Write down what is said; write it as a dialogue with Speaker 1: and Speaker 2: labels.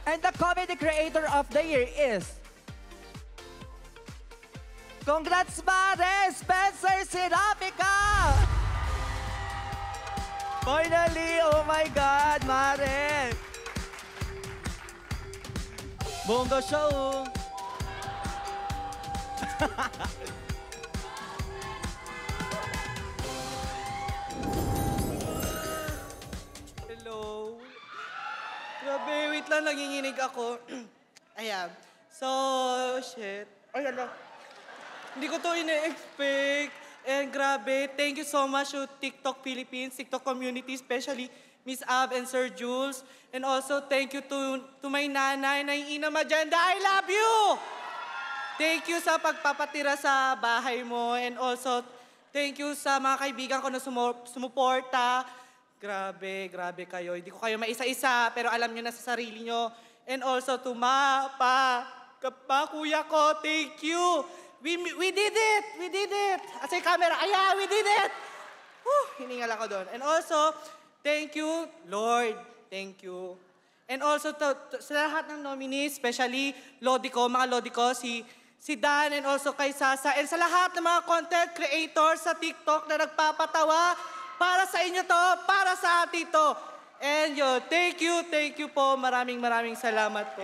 Speaker 1: And the Comedy Creator of the Year is... Congrats, Mare! Spencer Sinapica! Finally! Oh my God, Mare! Bongga siya, oh.
Speaker 2: Hello. Grabe, wait lang, nanginginig ako. Ayan. So, shit. Ayan lang. Hindi ko to ina-expect. And grabe, thank you so much to TikTok Philippines, TikTok community, especially Miss Ab and Sir Jules. And also, thank you to my nanay, Ina Magenda. I love you! Thank you sa pagpapatira sa bahay mo. And also, thank you sa mga kaibigan ko na sumuporta. Grabe, grabe kayo. Hindi ko kayo maisa-isa, pero alam nyo na sa sarili nyo. And also to kuya ko, thank you. We did it! We did it! At sa camera, we did it! Hiningal ako doon. And also, thank you, Lord. Thank you. And also sa lahat ng nominees, especially Lodi ko, mga Lodi ko, si Dan and also kay Sasa. And sa lahat ng mga content creators sa TikTok na nagpapatawa, para sa inyo to, para sa atin to. And yun, thank you po. Maraming salamat po.